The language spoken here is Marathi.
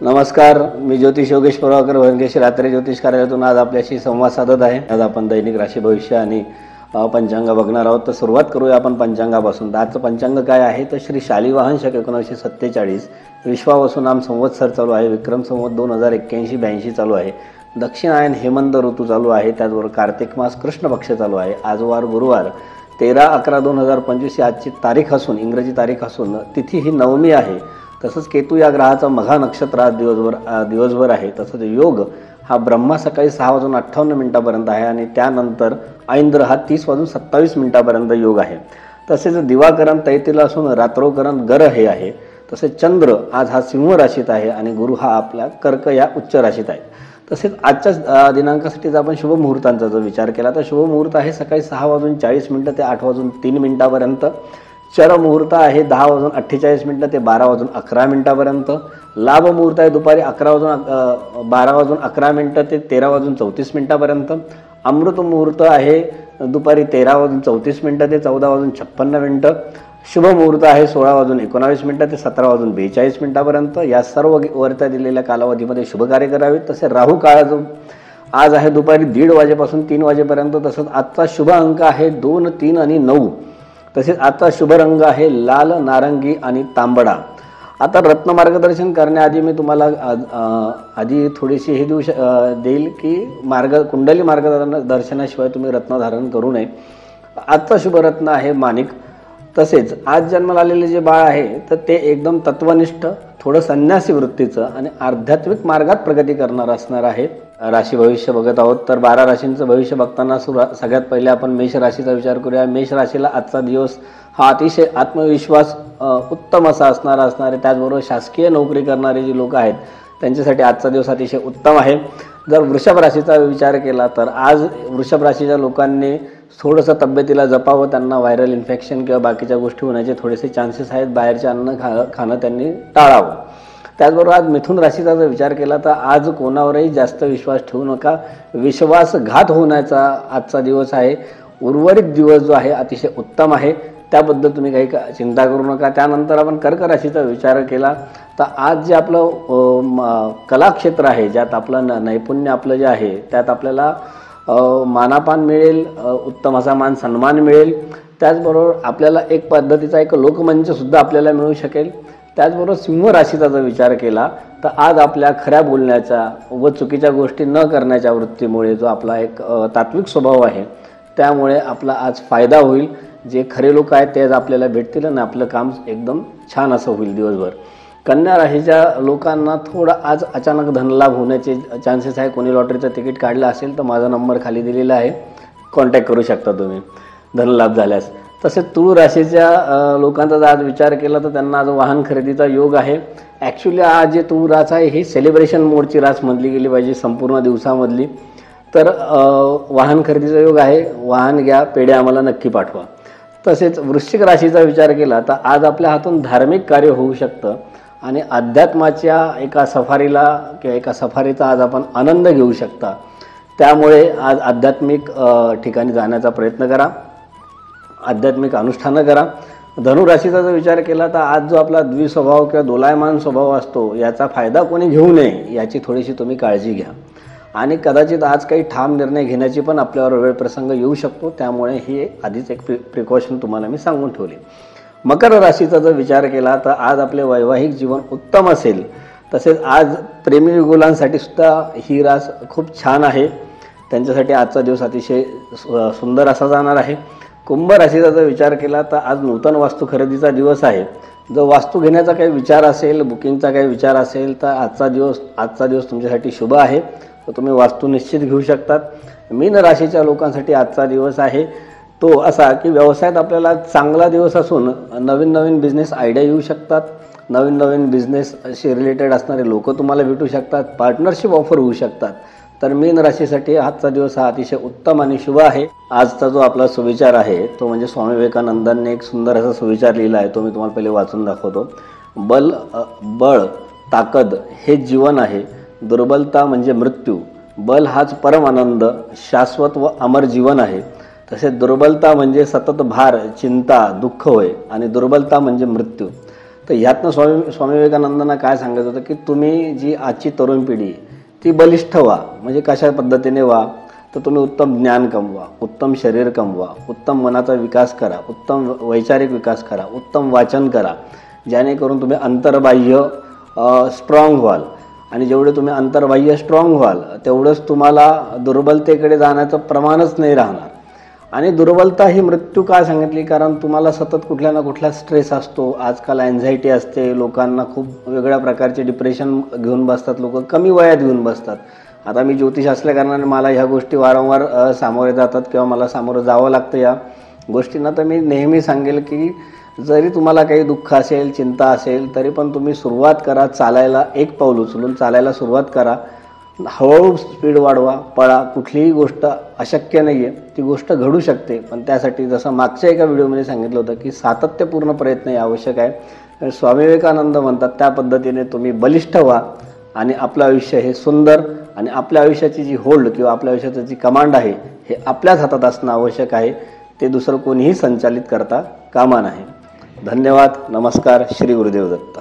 नमस्कार, मी ज्योतिष योगेश प्रभाकर वनकेश रात्री ज्योतिष कार्यालयातून आज आपल्याशी संवाद साधत आहे। आज आपण दैनिक राशी भविष्य आणि पंचांग बघणार आहोत। तर सुरुवात करूया आपण पंचांगापासून। आजचं पंचांग काय आहे तर श्री शालिवाहन शक 1947 विश्वावसु नाम संवत्सर चालू आहे। विक्रम संवत 2081-82 चालू आहे। दक्षिणायन हेमंत ऋतू चालू आहे। त्याचबरोबर कार्तिक मास कृष्ण पक्ष चालू आहे। आज वार गुरुवार 13/11/2025 ही आजची तारीख असून इंग्रजी तारीख असून तिथी ही नवमी आहे। तसंच केतू या ग्रहाचा मघा नक्षत्र आज दिवसभर आहे। तसंच योग हा ब्रह्मा सकाळी 6:58 आहे आणि त्यानंतर ऐंद्र हा 30:27 योग आहे। तसेच दिवाकरण तैतीला असून रात्रोकरण गर हे आहे। तसेच चंद्र आज हा सिंह राशीत आहे आणि गुरु हा आपला कर्क या उच्च राशीत आहे। तसेच आजच्या दिनांकासाठी आपण शुभ मुहूर्तांचा जर विचार केला तर शुभ मुहूर्त आहे सकाळी 6:40 ते 8:03 चर मुहूर्त आहे 10:48 ते 12:11 लाभ मुहूर्त आहे दुपारी 12:11 ते 13:34 अमृत मुहूर्त आहे दुपारी 13:34 ते 14:56 शुभ मुहूर्त आहे 16:19 ते 17:42 या सर्व वरत्या दिलेल्या कालावधीमध्ये शुभ कार्य करावे। तसे राहू काळ जो आज आहे दुपारी 1:30 वाजेपासून 3 वाजेपर्यंत। तसंच आजचा शुभ अंक आहे 2, 3 आणि 9। तसेच आजचा शुभ रंग आहे लाल, नारंगी आणि तांबडा। आता रत्न मार्गदर्शन करण्याआधी मी तुम्हाला आधी थोडीशी हे देईल की कुंडली मार्गदर्शनाशिवाय तुम्ही रत्न धारण करू नये। आजचा शुभ रत्न आहे माणिक। तसेच आज जन्माला आलेले जे बाळ आहे तर ते एकदम तत्वनिष्ठ, थोडं संन्यासी वृत्तीचं आणि आध्यात्मिक मार्गात प्रगती करणार असणार आहे। राशी भविष्य बघत आहोत तर 12 राशींचं भविष्य बघताना सगळ्यात पहिले आपण मेष राशीचा विचार करूया। मेष राशीला आजचा दिवस हा अतिशय आत्मविश्वास उत्तम असा असणार आहे। त्याचबरोबर शासकीय नोकरी करणारे जे लोक आहेत त्यांच्यासाठी आजचा दिवस अतिशय उत्तम आहे। जर वृषभ राशीचा विचार केला तर आज वृषभ राशीच्या लोकांनी थोडंसं तब्येतीला जपावं। त्यांना व्हायरल इन्फेक्शन किंवा बाकीच्या गोष्टी होण्याचे थोडेसे चान्सेस आहेत। बाहेरचे अन्न खाणं त्यांनी टाळावं। त्याचबरोबर आज मिथुन राशीचा जर विचार केला तर आज कोणावरही जास्त विश्वास ठेवू नका। विश्वासघात होण्याचा आजचा दिवस आहे। उर्वरित दिवस जो आहे अतिशय उत्तम आहे, त्याबद्दल तुम्ही काही चिंता करू नका। त्यानंतर आपण कर्क राशीचा विचार केला तर आज जे आपलं कलाक्षेत्र आहे, ज्यात आपलं नैपुण्य आपलं जे आहे त्यात आपल्याला मानापान मिळेल, उत्तम असा मान सन्मान मिळेल। त्याचबरोबर आपल्याला एक पद्धतीचा एक लोकमंचसुद्धा आपल्याला मिळू शकेल। त्याचबरोबर सिंह राशीचा जर विचार केला तर आज आपल्या खऱ्या बोलण्याचा व चुकीच्या गोष्टी न करण्याच्या वृत्तीमुळे जो आपला एक तात्विक स्वभाव आहे त्यामुळे आपला आज फायदा होईल। जे खरे लोक आहेत ते आज आपल्याला भेटतील आणि आपलं काम एकदम छान असं होईल दिवसभर। कन्या राशीच्या लोकांना थोडा आज अचानक धनलाभ होण्याचे चान्सेस आहे। कोणी लॉटरीचं तिकीट काढलं असेल तर माझा नंबर खाली दिलेला आहे, कॉन्टॅक्ट करू शकता तुम्ही धनलाभ झाल्यास। तसेच तुळ राशीच्या लोकांचा जर आज विचार केला तर त्यांना आज वाहन खरेदीचा योग आहे। ॲक्च्युली आज जे तुळ रास आहे ही सेलिब्रेशन मोडची रास म्हटली गेली पाहिजे संपूर्ण दिवसामधली। तर वाहन खरेदीचा योग आहे, वाहन घ्या, पेढे आम्हाला नक्की पाठवा। तसेच वृश्चिक राशीचा विचार केला तर आज आपल्या हातून धार्मिक कार्य होऊ शकतं आणि अध्यात्माच्या एका सफारीचा आज आपण आनंद घेऊ शकता। त्यामुळे आज आध्यात्मिक ठिकाणी जाण्याचा प्रयत्न करा, आध्यात्मिक अनुष्ठानं करा। धनुराशीचा जर विचार केला तर आज जो आपला द्विस्वभाव किंवा दोलायमान स्वभाव असतो याचा फायदा कोणी घेऊ नये याची थोडीशी तुम्ही काळजी घ्या आणि कदाचित आज काही ठाम निर्णय घेण्याची पण आपल्यावर वेळ प्रसंग येऊ शकतो। त्यामुळे ही आधीच एक प्रिकॉशन तुम्हाला मी सांगून ठेवली। मकर राशीचा जर विचार केला तर आज आपले वैवाहिक जीवन उत्तम असेल। तसेच आज प्रेमी युगुलांसाठी सुद्धा ही रास खूप छान आहे, त्यांच्यासाठी आजचा दिवस अतिशय सुंदर असा जाणार आहे। कुंभ राशीचा जर विचार केला तर आज नूतन वास्तू खरेदीचा दिवस आहे। जर वास्तू घेण्याचा काही विचार असेल, बुकिंगचा काही विचार असेल तर आजचा दिवस तुमच्यासाठी शुभ आहे, तर तुम्ही वास्तू निश्चित घेऊ शकतात। मीन राशीच्या लोकांसाठी आजचा दिवस आहे तो असा की व्यवसायात आपल्याला चांगला दिवस असून नवीन बिझनेस आयडिया येऊ शकतात। नवीन बिझनेसशी रिलेटेड असणारे लोक तुम्हाला भेटू शकतात, पार्टनरशिप ऑफर होऊ शकतात। तर मीन राशीसाठी आजचा दिवस हा अतिशय उत्तम आणि शुभ आहे। आजचा जो आपला सुविचार आहे तो म्हणजे स्वामी विवेकानंदांनी एक सुंदर असा सुविचार लिहिला आहे, तो मी तुम्हाला पहिले वाचून दाखवतो। बळ ताकद हे जीवन आहे, दुर्बलता म्हणजे मृत्यू। बल हाच परम आनंद, शाश्वत व अमर जीवन आहे। तसेच दुर्बलता म्हणजे सतत भार, चिंता, दुःख होय आणि दुर्बलता म्हणजे मृत्यू। तर ह्यातनं स्वामी विवेकानंदांना काय सांगायचं होतं की तुम्ही जी आजची तरुण पिढी आहे ती बलिष्ठ व्हा. म्हणजे कशा पद्धतीने व्हा, तर तुम्ही उत्तम ज्ञान कमवा, उत्तम शरीर कमवा, उत्तम मनाचा विकास करा, उत्तम वैचारिक विकास करा, उत्तम वाचन करा, जेणेकरून तुम्ही अंतर्बाह्य स्ट्रॉंग व्हाल. आणि जेवढे तुम्ही अंतर्बाह्य स्ट्रॉंग व्हाल तेवढंच तुम्हाला दुर्बलतेकडे जाण्याचं प्रमाणच नाही राहणार. आणि दुर्बलता ही मृत्यू काय सांगितली, कारण तुम्हाला सतत कुठल्या ना कुठला स्ट्रेस असतो. आजकाल अँझायटी असते, लोकांना खूप वेगळ्या प्रकारचे डिप्रेशन घेऊन बसतात, लोक कमी वयात घेऊन बसतात. आता मी ज्योतिष असल्या कारणाने मला ह्या गोष्टी वारंवार सामोरे जातात किंवा मला सामोरं जावं लागतं या गोष्टींना. तर मी नेहमी सांगेल की जरी तुम्हाला काही दुःख असेल, चिंता असेल, तरी पण तुम्ही सुरुवात करा चालायला. एक पाऊल उचलून चालायला सुरुवात करा. हळूहळू स्पीड वाढवा, पळा. कुठलीही गोष्ट अशक्य नाही आहे, ती गोष्ट घडू शकते. पण त्यासाठी जसं मागच्या एका व्हिडिओमध्ये सांगितलं होतं की सातत्यपूर्ण प्रयत्न हे आवश्यक आहे. स्वामी विवेकानंद म्हणतात त्या पद्धतीने तुम्ही बलिष्ठ व्हा आणि आपलं आयुष्य हे सुंदर आणि आपल्या आयुष्याची जी होल्ड किंवा आपल्या आयुष्याची जी कमांड आहे हे आपल्याच हातात असणं आवश्यक आहे. ते दुसरं कोणीही संचालित करता कामा नये. धन्यवाद. नमस्कार. श्री गुरुदेव दत्त.